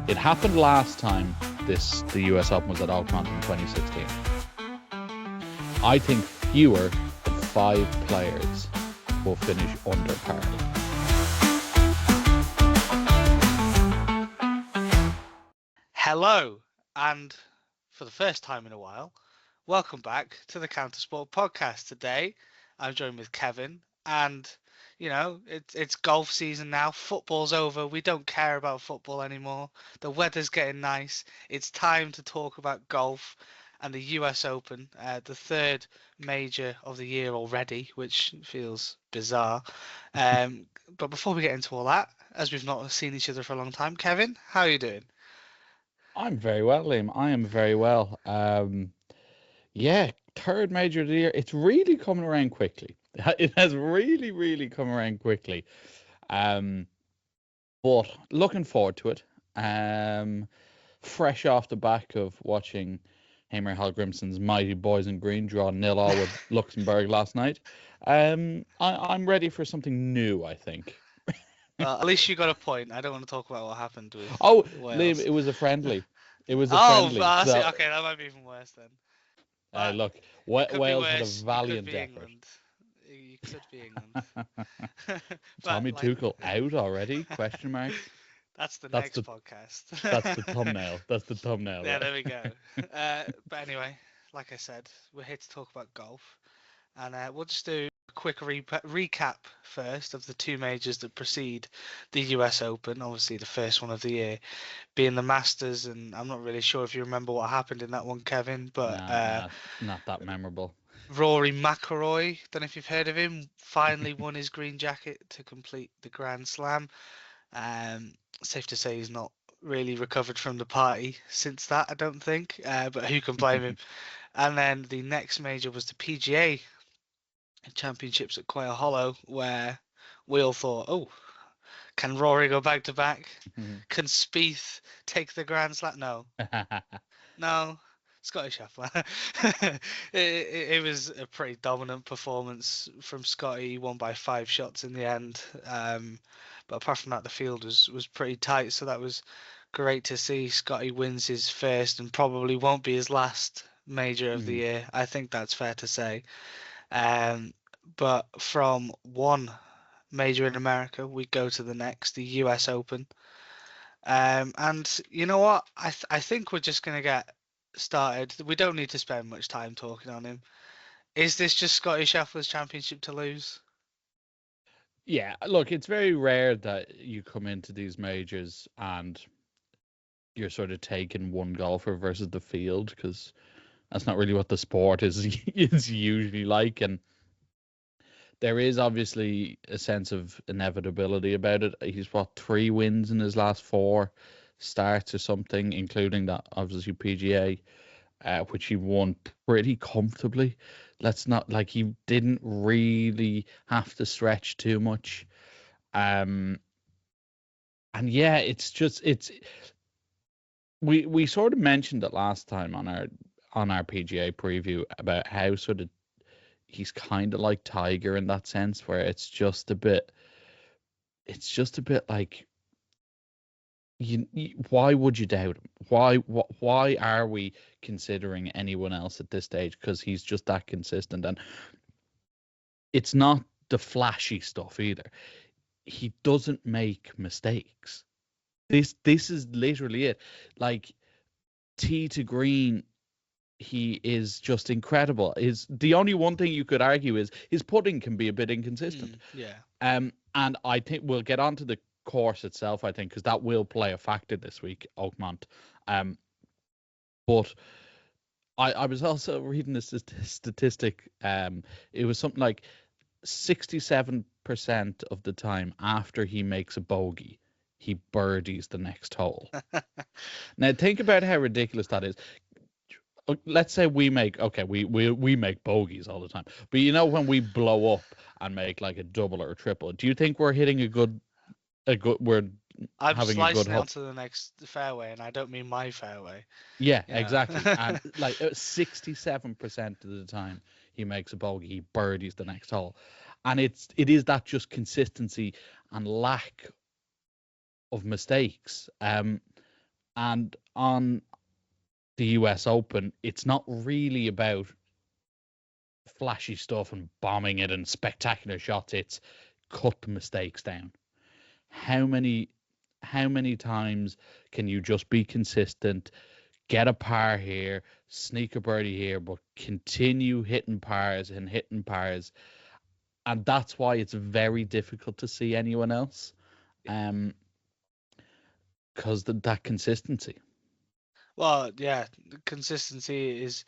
It happened last time the US Open was at Oakmont in 2016. I think fewer than 5 players will finish under par. Hello, and for the first time in a while, welcome back to the Countersport podcast. Today, I'm joined with Kevin, and it's golf season now. Football's over. We don't care about football anymore. The weather's getting nice. It's time to talk about golf and the US Open, the third major of the year already, which feels bizarre. But before we get into all that, as we've not seen each other for a long time, Kevin, how are you doing? I'm very well, Liam. I am very well. Yeah, third major of the year. It's really coming around quickly. It has really, really come around quickly. Um, but looking forward to it. Fresh off the back of watching Heimer Hallgrimsson's mighty boys in green draw 0-0 with Luxembourg last night. I'm ready for something new, I think. At least you got a point. I don't want to talk about what happened with Oh, Liam, Wales. it was a friendly. It was a Oh, friendly. I see. So, Okay, that might be even worse then. But look, it could be Wales had a worse. You could valiant be effort. England. You could be England. But Tommy like, Tuchel out already? Question mark. that's the That's next the podcast. that's the thumbnail. That's the thumbnail Yeah, there. there we go. But anyway, like I said, we're here to talk about golf, and we'll just do a quick recap first of the two majors that precede the US Open. Obviously, the first one of the year being the Masters, and I'm not really sure if you remember what happened in that one, Kevin, but Nah, not that memorable. Rory McIlroy, don't know if you've heard of him, finally won his green jacket to complete the Grand Slam. Safe to say he's not really recovered from the party since that, I don't think, but who can blame him? And then the next major was the PGA Championships at Quail Hollow, where we all thought, oh, can Rory go back to back? Can Spieth take the Grand Slam? No, Scottish Shuffler. It was a pretty dominant performance from Scotty. He won by 5 shots in the end. But apart from that, the field was pretty tight. So that was great to see. Scotty wins his first and probably won't be his last major of the year. I think that's fair to say. Um, but from one major in America, we go to the next, the US Open. And you know what? I think we're just gonna get started. We don't need to spend much time talking on him. Is this just Scotty Scheffler's championship to lose? Yeah, look, it's very rare that you come into these majors and you're sort of taking one golfer versus the field, because that's not really what the sport is is usually like. And there is obviously a sense of inevitability about it. He's what, 3 wins in his last 4 starts or something, including that obviously PGA, which he won pretty comfortably. Let's not, like, he didn't really have to stretch too much. And yeah, it's we sort of mentioned it last time on our PGA preview about how sort of he's kind of like Tiger in that sense, where it's just a bit like, why would you doubt him? Why are we considering anyone else at this stage? Because he's just that consistent, and it's not the flashy stuff either. He doesn't make mistakes. This is literally it. Like, tee to green, he is just incredible. Is the only one thing you could argue is his putting can be a bit inconsistent. Yeah. And I think we'll get onto the course itself, I think, because that will play a factor this week, Oakmont. But I was also reading this statistic. It was something like 67% of the time after he makes a bogey, he birdies the next hole. Now think about how ridiculous that is. Let's say we make bogeys all the time, but when we blow up and make like a double or a triple, do you think we're hitting we're I'm having a good slicing it hole? onto the next fairway, and I don't mean my fairway. Yeah, You know. exactly. And like 67% of the time he makes a bogey, he birdies the next hole, and it is that just consistency and lack of mistakes. And on the US Open, it's not really about flashy stuff and bombing it and spectacular shots. It's cut the mistakes down. How many times can you just be consistent, get a par here, sneak a birdie here, but continue hitting pars and hitting pars? And that's why it's very difficult to see anyone else. Because that consistency. Well, yeah, consistency is,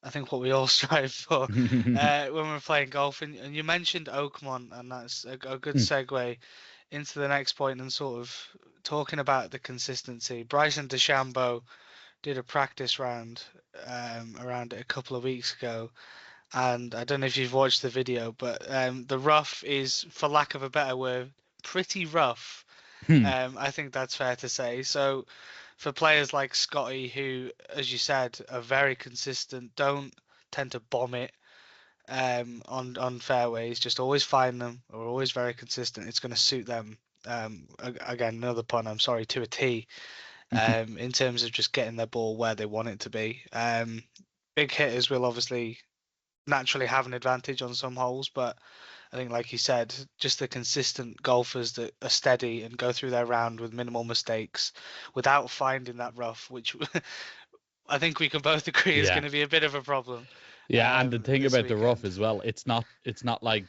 I think, what we all strive for when we're playing golf. And you mentioned Oakmont, and that's a good segue into the next point and sort of talking about the consistency. Bryson DeChambeau did a practice round around it a couple of weeks ago, and I don't know if you've watched the video, but the rough is, for lack of a better word, pretty rough. I think that's fair to say. So for players like Scotty, who, as you said, are very consistent, don't tend to bomb it on fairways, just always find them, are always very consistent. It's going to suit them. Again, another pun. I'm sorry, to a T. In terms of just getting their ball where they want it to be. Big hitters will obviously naturally have an advantage on some holes, but I think, like you said, just the consistent golfers that are steady and go through their round with minimal mistakes without finding that rough, which I think we can both agree is Yeah. going to be a bit of a problem. Yeah, and the thing this about the rough weekend. as well, it's not like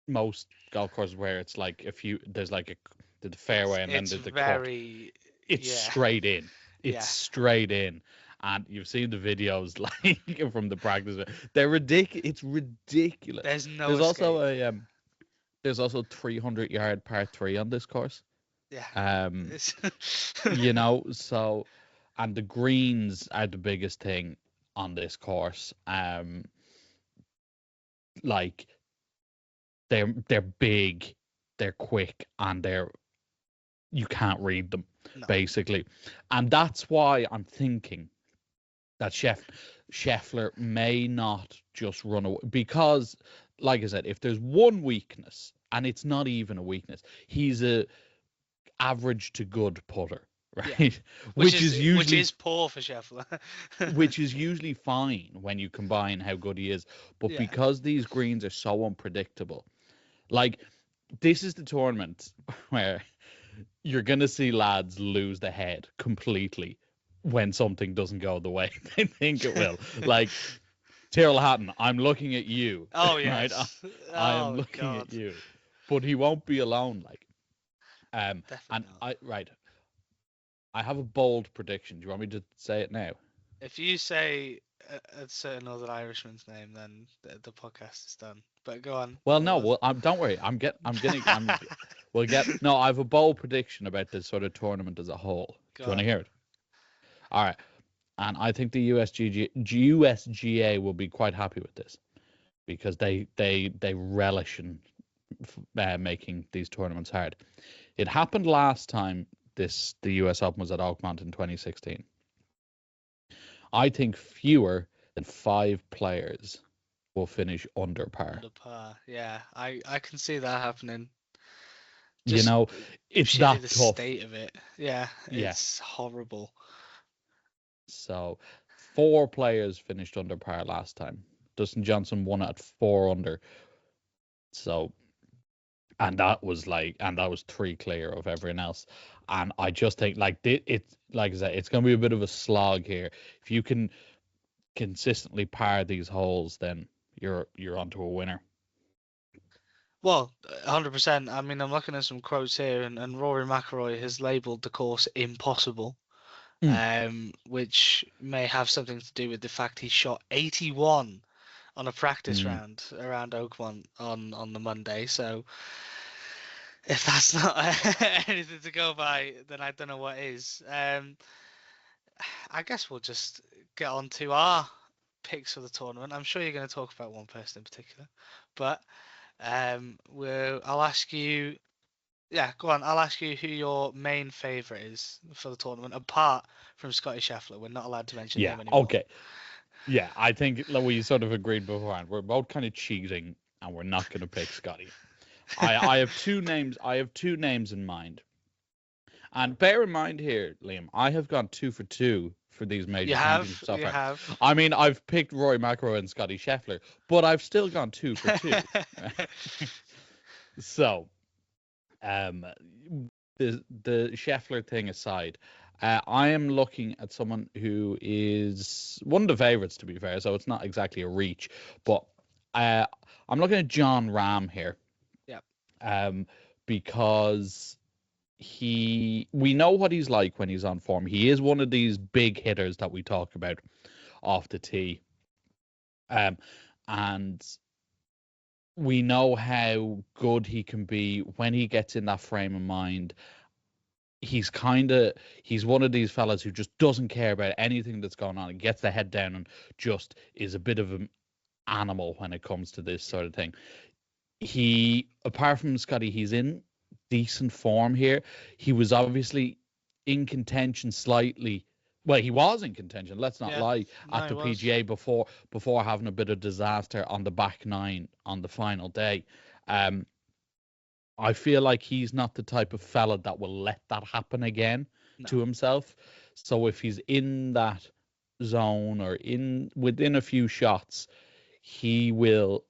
most golf courses where it's like there's like the fairway and then It's there's the cut. very, It's yeah, straight in. It's yeah. straight in. And you've seen the videos like from the practice. They're ridiculous. It's ridiculous. There's no There's escape. also a there's also 300-yard par 3 on this course. Yeah. You know, so, and the greens are the biggest thing on this course. Like they're big, they're quick, and you can't read them No. basically, and that's why I'm thinking that Scheffler may not just run away, because, like I said, if there's one weakness, and it's not even a weakness, he's a average to good putter, right? Yeah. which is usually poor for Scheffler. which is usually fine when you combine how good he is, but Yeah. because these greens are so unpredictable, like, this is the tournament where you're gonna see lads lose the head completely when something doesn't go the way they think it will. Like Tyrrell Hatton, I'm looking at you. Oh Right? yes. I am Oh looking God. at you. But he won't be alone, like. And Definitely not. I have a bold prediction. Do you want me to say it now? If you say a certain Northern Irishman's name, then the podcast is done. But go on. Well, no, well, don't worry. We'll get. No, I have a bold prediction about this sort of tournament as a whole. Do Go you want to on. hear it? All right. And I think the USGA will be quite happy with this, because they relish in making these tournaments hard. It happened last time the US Open was at Oakmont in 2016. I think fewer than 5 players will finish under par. Under par. Yeah, I can see that happening. You Just know, it's purely that the tough. state of it. Yeah, Yeah. it's horrible. So 4 players finished under par last time. Dustin Johnson won at 4 under. So, and that was 3 clear of everyone else. And I just think, like, it's like I said, it's going to be a bit of a slog here. If you can consistently par these holes, then you're onto a winner. Well, 100%. I mean, I'm looking at some quotes here, and Rory McIlroy has labelled the course impossible, which may have something to do with the fact he shot 81 on a practice round around Oakmont on the Monday. So if that's not anything to go by, then I don't know what is. I guess we'll just get on to our picks for the tournament. I'm sure you're going to talk about one person in particular, but I'll ask you. Yeah, go on. I'll ask you who your main favourite is for the tournament, apart from Scotty Scheffler. We're not allowed to mention him anymore. Okay. Yeah, I think we sort of agreed beforehand. We're both kind of cheating, and we're not going to pick Scotty. I have 2 names. I have 2 names in mind, And bear in mind here, Liam, I have gone 2 for 2 for these major championships so You far. have. I mean, I've picked Roy McIlroy and Scotty Scheffler, but I've still gone 2 for 2. So, um, the Scheffler thing aside, I am looking at someone who is one of the favourites, to be fair, so it's not exactly a reach, but I'm looking at John Ram here, Yeah. because we know what he's like when he's on form. He is one of these big hitters that we talk about off the tee. And we know how good he can be when he gets in that frame of mind. He's one of these fellas who just doesn't care about anything that's going on. He gets the head down and just is a bit of an animal when it comes to this sort of thing. Apart from Scotty, he's in decent form here. He was obviously in contention slightly. Well, he was in contention. Let's not Yeah. lie. No, At he the was. PGA before having a bit of disaster on the back nine on the final day. I feel like he's not the type of fella that will let that happen again to No. himself. So if he's in that zone or within a few shots, he will,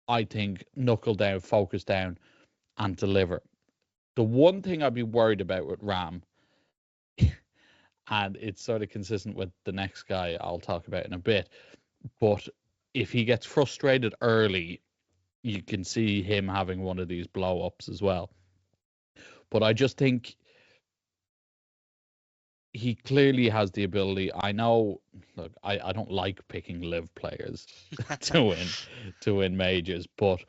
I think, knuckle down, focus down, and deliver. The one thing I'd be worried about with Ram, and it's sort of consistent with the next guy I'll talk about in a bit, but if he gets frustrated early, you can see him having one of these blow ups as well. But I just think he clearly has the ability. I know, look, I don't like picking live players to win majors, but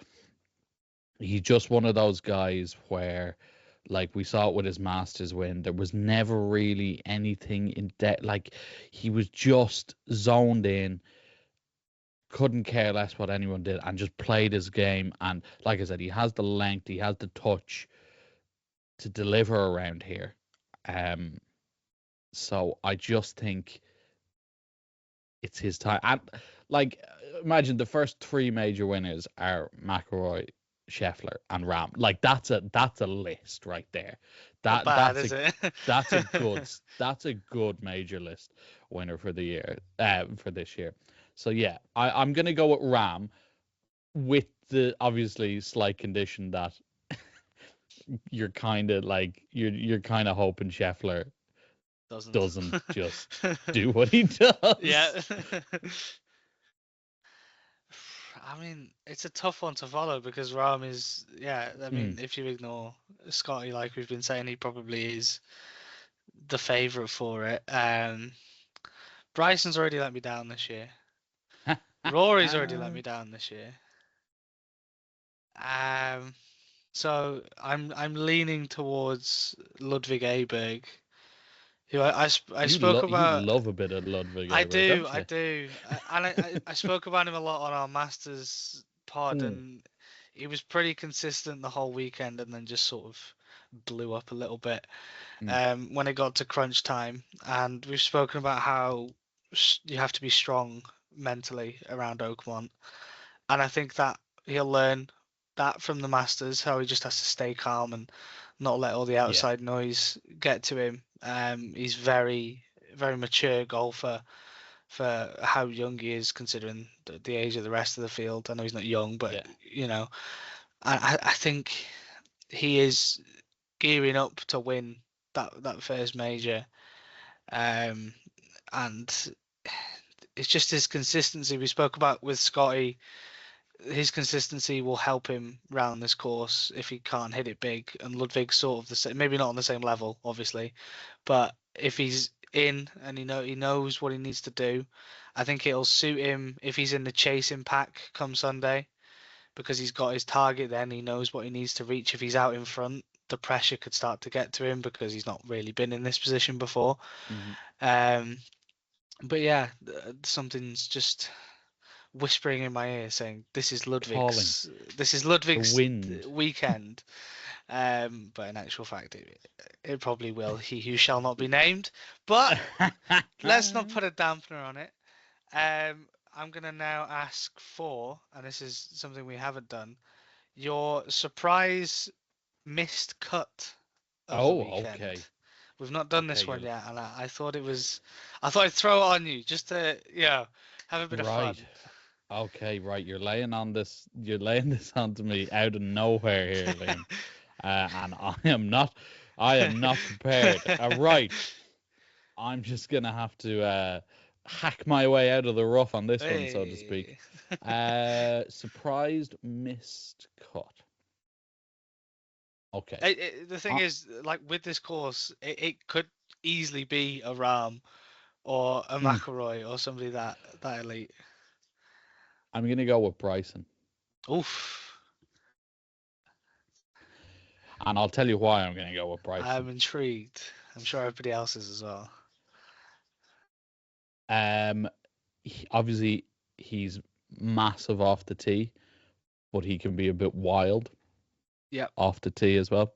he's just one of those guys where, like we saw it with his Masters win, there was never really anything in depth. Like he was just zoned in, couldn't care less what anyone did, and just played his game. And like I said, he has the length, he has the touch to deliver around here. Um, so I just think it's his time. And like, imagine the first 3 major winners are McIlroy, Scheffler, and Ram. Like that's a list right there. Not That bad, that's a is it? that's a good that's a good major list winner for the year, for this year. So yeah, I'm gonna go with Ram, with the obviously slight condition that you're kind of hoping Scheffler Doesn't. doesn't just do what he Yeah. does. I mean, it's a tough one to follow because Rahm is, yeah, I Mm. mean, if you ignore Scotty, like we've been saying, he probably is the favourite for it. Bryson's already let me down this year. Rory's already let me down this year. Um, so I'm leaning towards Ludwig Aberg, who I spoke You about. love a bit of Ludwig I Aberg, do, don't I you? do, and I spoke about him a lot on our Masters pod, Mm. and he was pretty consistent the whole weekend, and then just sort of blew up a little bit Mm. when it got to crunch time. And we've spoken about how you have to be strong mentally around Oakmont, and I think that he'll learn that from the Masters, how he just has to stay calm and not let all the Yeah, outside noise get to him. He's very mature golfer for how young he is, considering the age of the rest of the field. I know he's not young, but yeah, you know, I think he is gearing up to win that first major. Um, and it's just his consistency. We spoke about with Scotty. His consistency will help him round this course if he can't hit it big. And Ludwig's sort of the same, maybe not on the same level, obviously, but if he's in and he knows what he needs to do, I think it'll suit him if he's in the chasing pack come Sunday, because he's got his target. Then he knows what he needs to reach. If he's out in front, the pressure could start to get to him because he's not really been in this position before. hmm Um, but yeah, something's just whispering in my ear saying calling this is the Ludwig's wind. weekend. But in actual fact, it probably will. He who shall not be named. But let's not put a dampener on it. I'm gonna now ask for, and this is something we haven't done, your surprise missed cut of the Oh, weekend. okay. We've not done Okay, this one you're yet, and I thought I thought I'd throw it on you just to, have a bit of right. fun. Okay, right. You're laying on this. You're laying this onto me out of nowhere here, Liam. And I am not. I am not prepared. Right. I'm just gonna have to hack my way out of the rough on this one, so to speak. Hey. Surprised missed cut. Okay. The thing I, is, like with this course, it could easily be a Ram or a mm, McElroy or somebody that elite. I'm gonna go with Bryson, Oof, and I'll tell you why I'm gonna go with Bryson. I'm intrigued. I'm sure everybody else is as well. Um, obviously he's massive off the tee, but he can be a bit wild Yep. off the tee as well.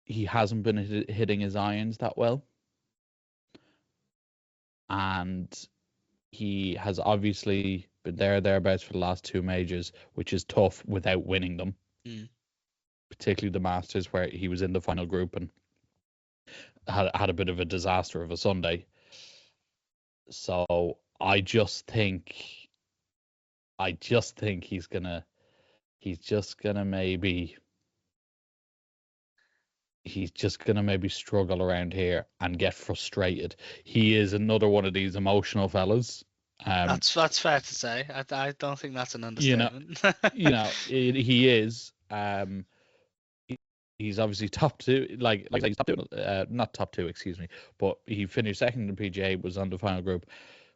He hasn't been hitting his irons that well, and he has obviously been thereabouts for the last two majors, which is tough without winning them, Mm. particularly the Masters, where he was in the final group and had a bit of a disaster of a Sunday. So I just think he's just gonna maybe struggle around here and get frustrated. He is another one of these emotional fellas. That's fair to say. I don't think that's an You know, understatement. he is. He's obviously top two. Like he's top two, not top two, excuse me, but he finished second in the PGA. Was on the final group,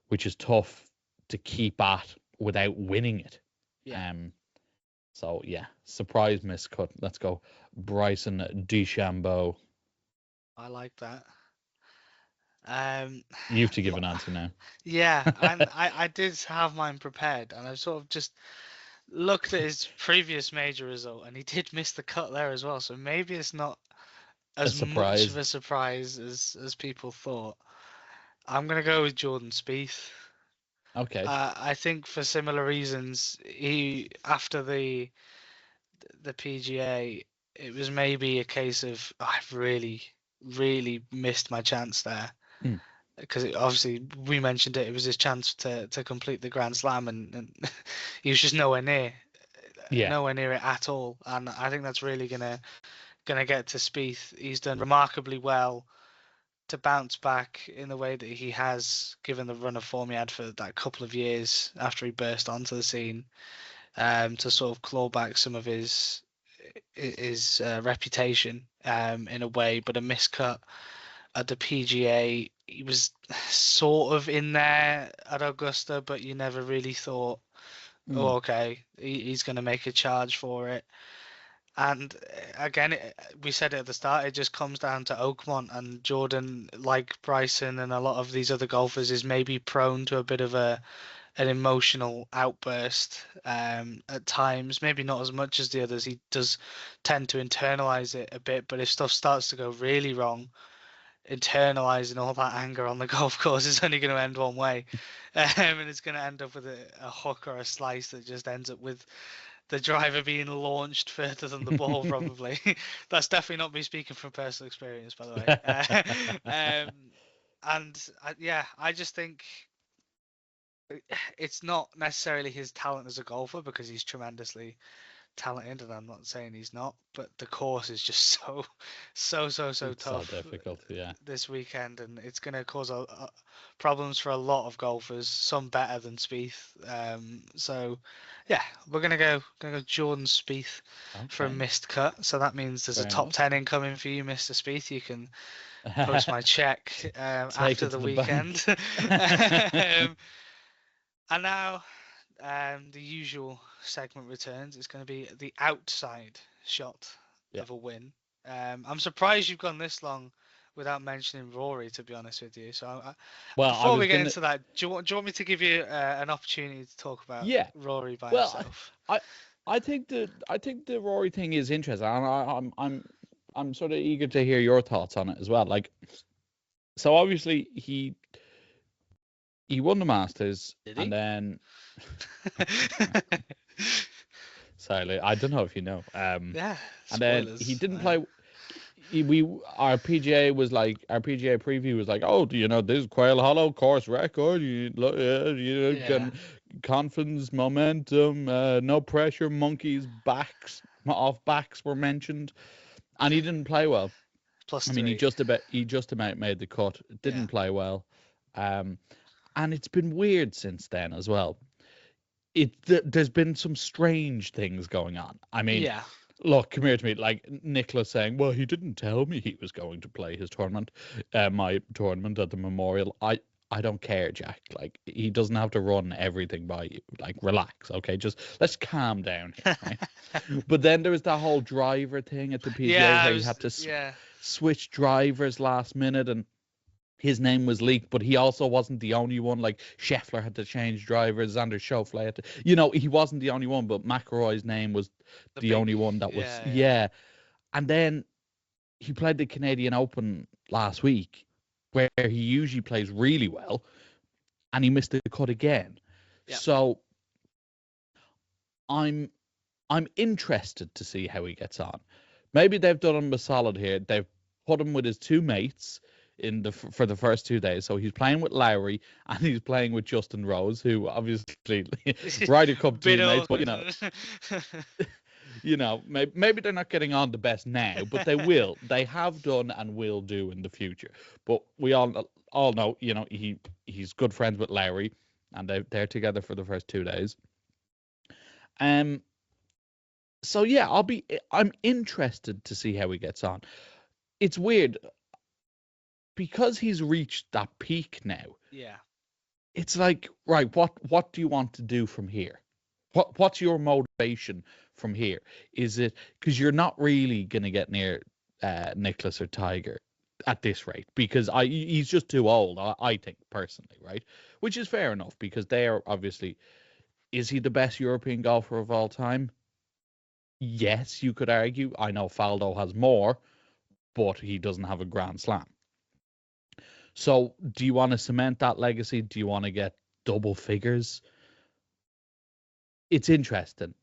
which is tough to keep at without winning it. Yeah, So yeah, surprise miscut. Let's go, Bryson DeChambeau. I like that. Um, You have to give an answer now. yeah, and I did have mine prepared, and I sort of just looked at his previous major result, and he did miss the cut there as well. So maybe it's not A as much of surprise. a surprise as people thought. I'm gonna go with Jordan Spieth. Okay. I think for similar reasons, he after the PGA, it was maybe a case of I've really missed my chance there Mm. because obviously we mentioned it. It was his chance to complete the Grand Slam, and he was just Yeah. nowhere near it at all. And I think that's really gonna get to Spieth. He's done remarkably well to bounce back in the way that he has, given the run of form he had for that couple of years after he burst onto the scene, to sort of claw back some of his reputation in a way, but a miscut at the PGA. He was sort of in there at Augusta, but you never really thought, oh, Mm. okay, he's going to make a charge for it. And again, we said it at the start, it just comes down to Oakmont, and Jordan, like Bryson and a lot of these other golfers, is maybe prone to a bit of an emotional outburst at times. Maybe not as much as the others. He does tend to internalize it a bit, but if stuff starts to go really wrong, internalizing all that anger on the golf course is only going to end one way, and it's going to end up with a hook or a slice that just ends up with the driver being launched further than the ball, probably. That's definitely not me speaking from personal experience, by the way. Yeah, I just think it's not necessarily his talent as a golfer because he's tremendously talented, and I'm not saying he's not, but the course is just so It's so tough difficult. Yeah. this weekend, and it's going to cause problems for a lot of golfers, some better than Spieth. So yeah, we're gonna go Jordan Spieth for a Okay. missed cut. So that means there's a Fair top enough. 10 incoming for you, Mr. Spieth. You can post my check Take after it the to the weekend. bank. And now the usual segment returns. It's going to be the outside shot Yeah. of a win. I'm surprised you've gone this long without mentioning Rory, to be honest with you. So Well, I before was we get gonna. into that, do you want me to give you an opportunity to talk about Yeah. Rory by Well, himself? I I think the Rory thing is interesting, and I'm sort of eager to hear your thoughts on it as well. Like, so obviously he won the Masters, Did and he? then sorry, I don't know if you know. Yeah, And then spoilers. he didn't play. our PGA preview was like, oh, this is Quail Hollow course record. You Yeah, can confidence, momentum, no pressure, monkeys, backs off backs were mentioned, and he didn't play well. plus I mean, three. he just about made the cut. Yeah, Didn't play well, um, and it's been weird since then as well. There's been some strange things going on. I mean, yeah. look, come here to me. Like Nicholas saying, well, he didn't tell me he was going to play his tournament, my tournament at the Memorial. I don't care, Jack. Like, he doesn't have to run everything by you. Like, relax, okay? Just let's calm down here, right? But then there was that whole driver thing at the PGA Yeah, I where he was. had to Yeah, switch drivers last minute, and his name was leaked, but he also wasn't the only one. Like, Scheffler had to change drivers, Xander Schauffele had to, he wasn't the only one, but McIlroy's name was the the big. only one that was, Yeah, yeah, yeah. And then he played the Canadian Open last week, where he usually plays really well, and he missed the cut again. yeah, So I'm I'm interested to see how he gets on. Maybe they've done him a solid here. They've put him with his two mates for the first 2 days. So he's playing with Lowry and he's playing with Justin Rose, who obviously yeah. Ryder Cup Bit teammates, but awkward. maybe they're not getting on the best now, but they will. They have done and will do in the future. But we all know, he's good friends with Lowry, and they're together for the first 2 days. Um, so yeah, I'm interested to see how he gets on. It's weird because he's reached that peak now. Yeah, It's like, right, what do you want to do from here? What's your motivation from here? Is it because you're not really gonna get near Nicholas or Tiger at this rate, because he's just too old, I think personally, right? Which is fair enough, because they are obviously, is he the best European golfer of all time? Yes, you could argue. I know Faldo has more, but he doesn't have a Grand Slam. So, do you want to cement that legacy? Do you want to get double figures? It's interesting.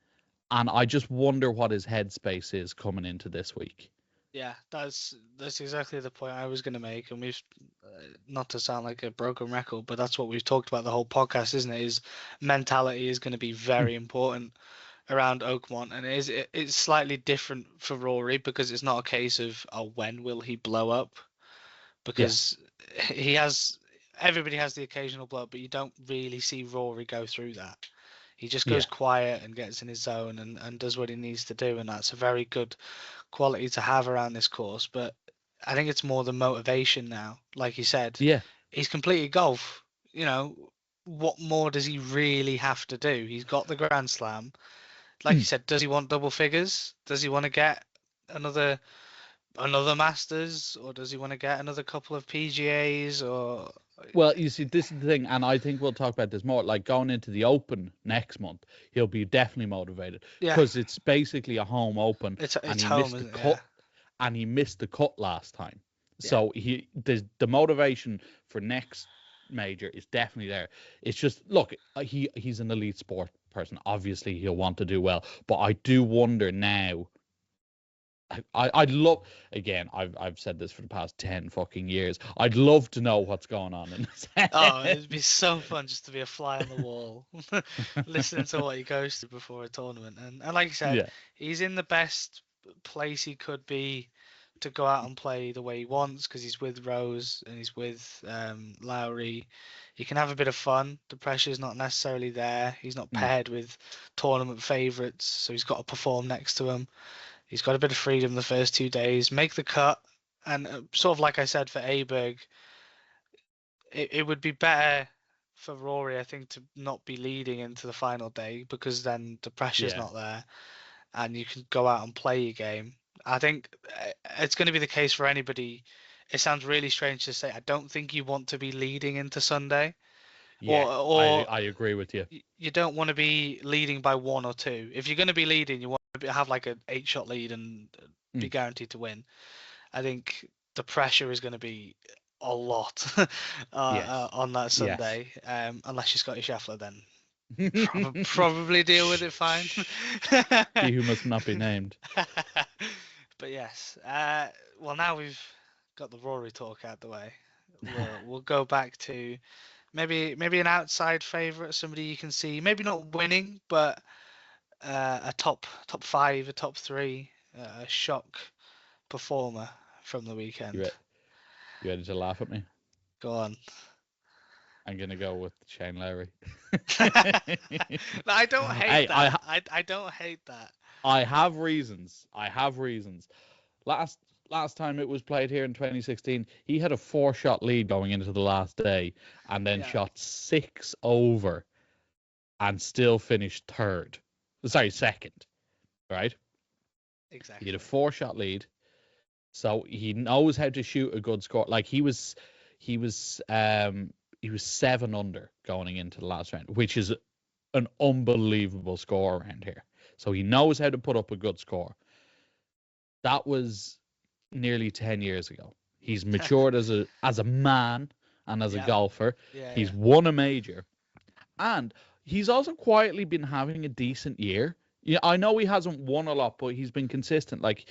And I just wonder what his headspace is coming into this week. yeah. That's exactly the point I was going to make, and we've not to sound like a broken record, but that's what we've talked about the whole podcast, isn't it? Is mentality is going to be very important around Oakmont, and it's slightly different for Rory because it's not a case of, oh, when will he blow up, Yeah, because he has everybody has the occasional blow up, but you don't really see Rory go through that. He just goes yeah, quiet and gets in his zone and does what he needs to do, and that's a very good quality to have around this course. But I think it's more the motivation now. Like you said, yeah. he's completed golf. What more does he really have to do? He's got the Grand Slam. Like you said, does he want double figures? Does he want to get another Masters, or does he want to get another couple of PGAs? Or Well, you see, this is the thing, and I think we'll talk about this more. Like, going into the Open next month, he'll be definitely motivated, yeah, because it's basically a home Open, and it's he home, missed the isn't it? Yeah, cut, last time. yeah, So the motivation for next major is definitely there. It's just, look, he's an elite sport person. Obviously, he'll want to do well, but I do wonder now. I'd love, again, I've said this for the past 10 fucking years. I'd love to know what's going on in his Oh, head. it'd be so fun just to be a fly on the wall, listening to what he goes through before a tournament. And like you said, Yeah. he's in the best place he could be to go out and play the way he wants, because he's with Rose and he's with Lowry. He can have a bit of fun. The pressure's not necessarily there. He's not Mm. paired with tournament favourites, so he's got to perform next to him. He's got a bit of freedom the first 2 days, make the cut, and sort of like I said for Aberg, it would be better for Rory, I think, to not be leading into the final day, because then the pressure's Yeah. not there and you can go out and play your game. I think it's going to be the case for anybody. It sounds really strange to say. I don't think you want to be leading into Sunday, Yeah. or I agree with you. you don't want to be leading by one or two. If you're going to be leading, you want to have like an 8-shot lead and be Mm. guaranteed to win. I think the pressure is going to be a lot Yes. on that Yes. Sunday, unless you're Scotty Scheffler, then He probably deal with it fine. who must not be named. But yes, well, now we've got the Rory talk out the way. We'll go back to maybe an outside favourite, somebody you can see, maybe not winning, but a top five, a top three, a shock performer from the You, weekend. re- you ready to laugh at me? Go on. I'm gonna go with Shane Lowry. No, I don't hate Hey, that. I don't hate that. I have reasons. I have reasons. Last last time it was played here in 2016, he had a 4-shot lead going into the last day, and then Yeah, shot 6 over, and still finished third. Sorry, second. Right? He had a exactly. 4-shot lead, so he knows how to shoot a good score. Like he was he was 7 under going into the last round, which is an unbelievable score around here. So he knows how to put up a good score. That was nearly 10 years ago. He's matured as a man and as a Yeah, golfer. yeah, He's yeah. won a major, and he's also quietly been having a decent year. Yeah, I know he hasn't won a lot, but he's been consistent. Like,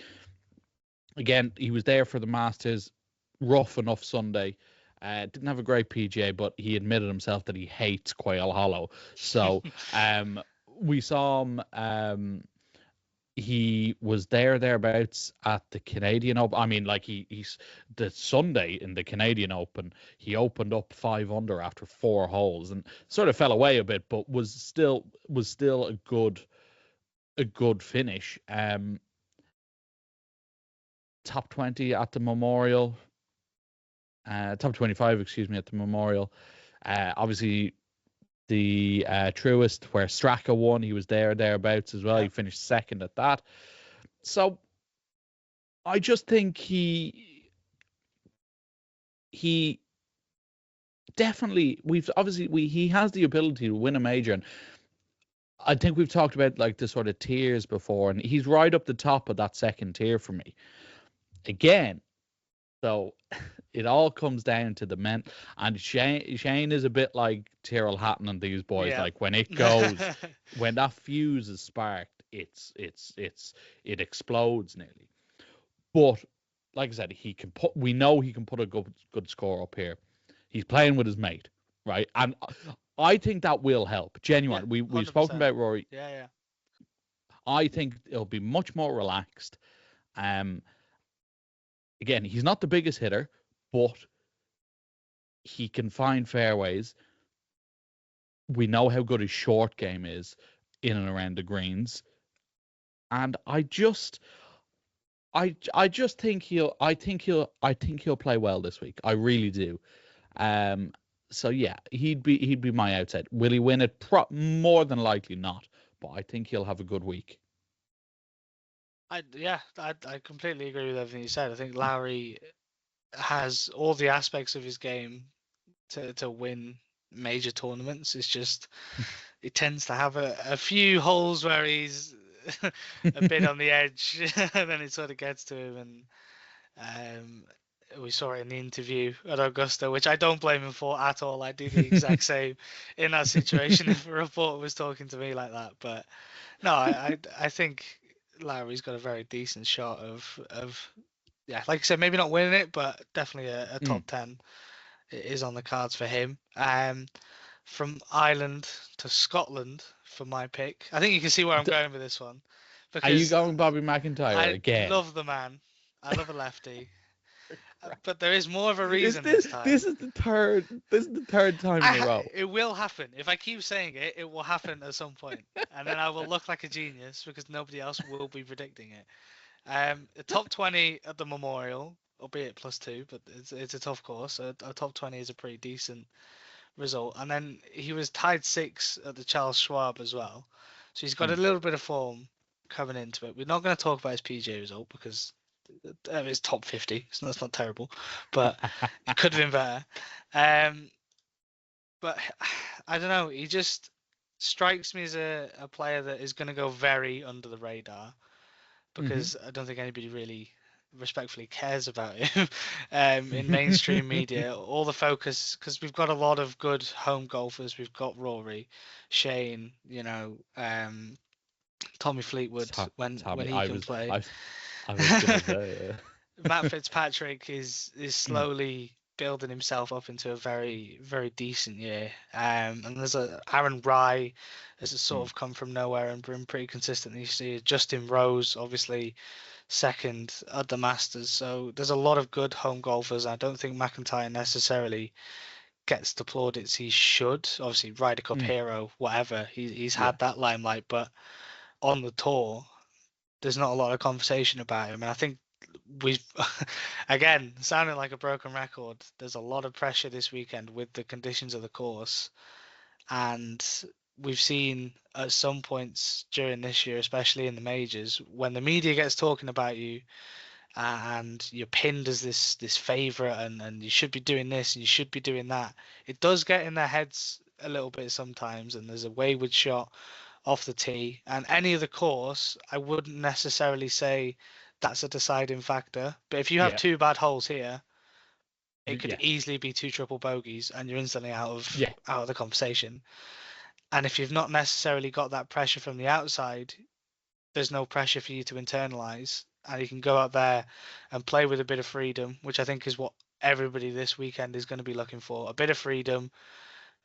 again, he was there for the Masters, rough enough Sunday. Didn't have a great PGA, but he admitted himself that he hates Quail Hollow. So we saw him. He was thereabouts at the Canadian Open. I mean, like he's the Sunday in the Canadian Open, he opened up 5 under after 4 holes and sort of fell away a bit, but was still a good finish. Top 20 at the Memorial, top 25, excuse me, at the Memorial. Obviously the Truist where Straka won, he was thereabouts as well. Yeah. He finished second at that. So I just think he definitely he has the ability to win a major, and I think we've talked about like the sort of tiers before, and he's right up the top of that second tier for me. Again, so it all comes down to the men, and Shane is a bit like Tyrrell Hatton and these boys. Yeah. Like when that fuse is sparked, it explodes nearly. But like I said, we know he can put a good score up here. He's playing with his mate, right? And I think that will help. Yeah, Genuine. We've spoken 100%. about Rory. Yeah, yeah. I think it'll be much more relaxed. Um, Again, he's not the biggest hitter, but he can find fairways. We know how good his short game is in and around the greens, and I just think he'll play well this week. I really do. Um, so yeah, he'd be my outside. Will he win it? More than likely not, but I think he'll have a good week. I completely agree with everything you said. I think Lowry has all the aspects of his game to win major tournaments. It's just he tends to have a few holes where he's a bit on the edge, and then it sort of gets to him. And we saw it in the interview at Augusta, which I don't blame him for at all. I do the exact same in that situation if a reporter was talking to me like that. But no, I think Lowry's got a very decent shot of yeah, like I said, maybe not winning it, but definitely a Mm. top 10 is on the cards for him. From Ireland to Scotland for my pick. I think you can see where I'm going with this one Are you because going Bobby McIntyre I again? love the man. I love a lefty, but there is more of a Is reason this this time. this is the third time in a row? It will happen. If I keep saying it, it will happen at some point, and then I will look like a genius because nobody else will be predicting it. The top 20 at the Memorial, albeit +2, but it's a tough course. A top 20 is a pretty decent result. And then he was tied 6 at the Charles Schwab as well. So he's got a Mm. little bit of form coming into it. We're not going to talk about his PGA result because it's top 50. So that's not terrible, but it could have been better. But I don't know. He just strikes me as a player that is going to go very under the radar Mhm. because I don't think anybody really respectfully cares about him in mainstream media. All the focus, because we've got a lot of good home golfers. We've got Rory, Shane, Tommy Fleetwood To- when Tommy, he can play. I was gonna say. Matt Fitzpatrick is slowly building himself up into a very, very decent year. And there's Aaron Rye has sort of come from nowhere and been pretty consistent this year. Justin Rose, obviously second at the Masters. So there's a lot of good home golfers. I don't think McIntyre necessarily gets the plaudits he should. Obviously, Ryder Cup hero, whatever. He's had that limelight, but on the tour, there's not a lot of conversation about him. And I think we've, again, sounding like a broken record, there's a lot of pressure this weekend with the conditions of the course. And we've seen at some points during this year, especially in the majors, when the media gets talking about you and you're pinned as this favorite and you should be doing this and you should be doing that, it does get in their heads a little bit sometimes, and there's a wayward shot off the tee. And any other course, I wouldn't necessarily say that's a deciding factor. But if you have two bad holes here, it could easily be two triple bogeys and you're instantly out of the conversation. And if you've not necessarily got that pressure from the outside, there's no pressure for you to internalize, and you can go out there and play with a bit of freedom, which I think is what everybody this weekend is going to be looking for. A bit of freedom,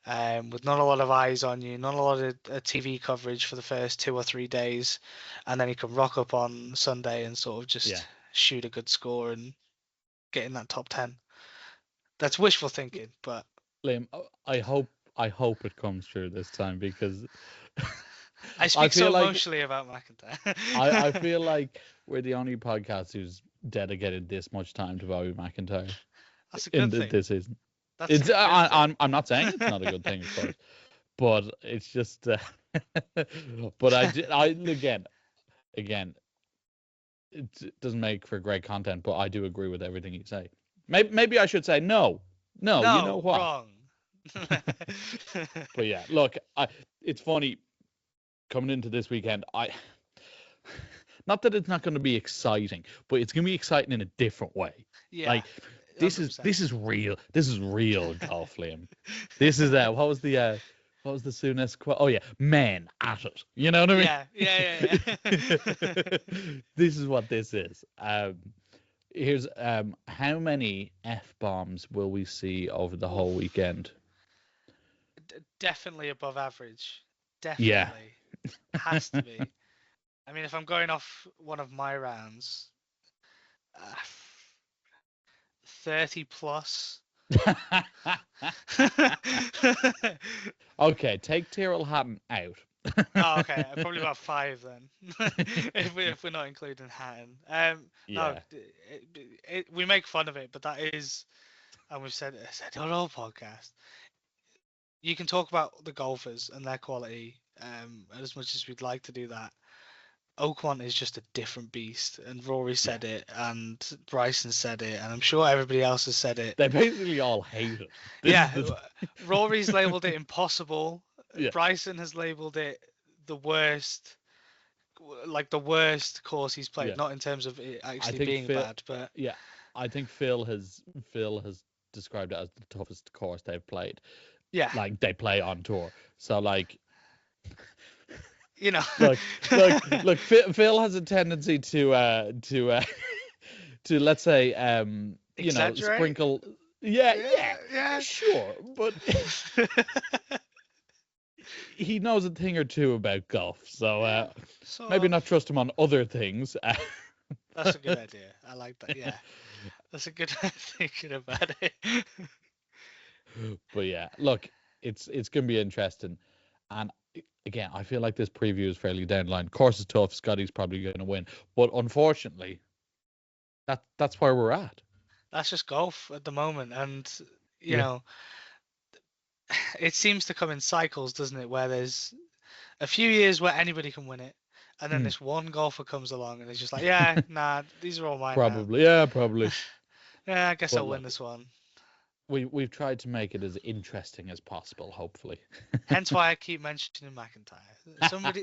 with not a lot of eyes on you, not a lot of TV coverage for the first 2 or 3 days, and then you can rock up on Sunday and sort of just shoot a good score and get in that top 10. That's wishful thinking, but Liam, I hope it comes true this time, because I speak so emotionally about McIntyre. I feel like we're the only podcast who's dedicated this much time to Bobby McIntyre. That's a good thing. This season. I'm not saying it's not a good thing, of course, but it's just. But again, it doesn't make for great content. But I do agree with everything you say. Maybe I should say no. You know what? Wrong. But yeah, look, it's funny coming into this weekend. Not that it's not going to be exciting, but it's going to be exciting in a different way. Yeah. Like this is real. This is real golf, Liam. This is what was the Souness quote? Oh yeah, men at it. You know what I mean? Yeah. This is what this is. Here's how many F-bombs will we see over the whole weekend? Definitely above average. Definitely. Yeah. Has to be. I mean, if I'm going off one of my rounds, 30 plus. Okay, take Tyrrell Hatton out. Oh, okay, probably about 5 then, if we're not including Hatton. No, we make fun of it, but that is, and we've said it on our podcast. You can talk about the golfers and their quality, as much as we'd like to do that. Oakwant is just a different beast, and Rory said it, and Bryson said it, and I'm sure everybody else has said it. They basically all hate it. Rory's labelled it impossible. Yeah. Bryson has labelled it the worst, like the worst course he's played. Yeah. Not in terms of it actually being bad, but yeah, I think Phil has described it as the toughest course they've played. Yeah, like they play on tour. So like. You know, look. Phil has a tendency to let's say exaggerate? Sprinkle. Yeah, sure, but he knows a thing or two about golf, so maybe not trust him on other things. That's a good idea. I like that. Yeah, that's a good thinking about it. But yeah, look, it's gonna be interesting, and. Again, I feel like this preview is fairly down the line. Course is tough. Scotty's probably going to win, but unfortunately, that's where we're at. That's just golf at the moment, and you know, it seems to come in cycles, doesn't it? Where there's a few years where anybody can win it, and then this one golfer comes along and it's just like, yeah, nah, these are all mine. Probably, now. yeah, probably. Yeah, I guess I'll win this one. We've tried to make it as interesting as possible, hopefully. Hence why I keep mentioning McIntyre.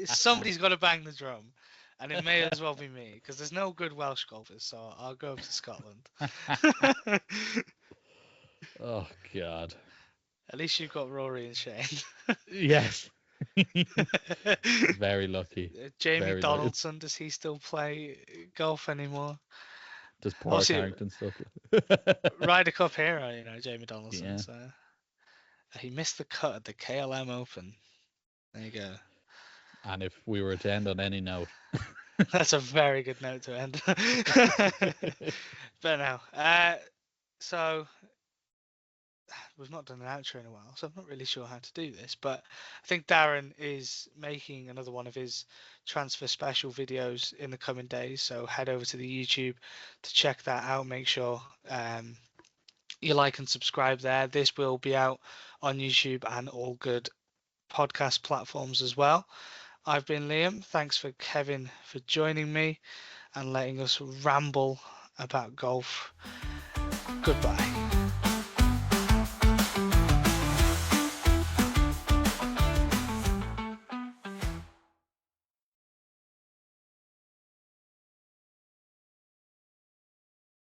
Somebody's got to bang the drum, and it may as well be me, because there's no good Welsh golfers, so I'll go up to Scotland. Oh God! At least you've got Rory and Shane. Yes. Very lucky. Jamie Donaldson, does he still play golf anymore? Just poor Obviously, character and stuff. Ryder Cup hero, Jamie Donaldson. Yeah. So he missed the cut at the KLM Open. There you go. And if we were to end on any note, That's a very good note to end. But no, so we've not done an outro in a while, so I'm not really sure how to do this. But I think Darren is making another one of his transfer special videos in the coming days. So head over to the YouTube to check that out. Make sure you like and subscribe there. This will be out on YouTube and all good podcast platforms as well. I've been Liam. Thanks for Kevin for joining me and letting us ramble about golf. Goodbye.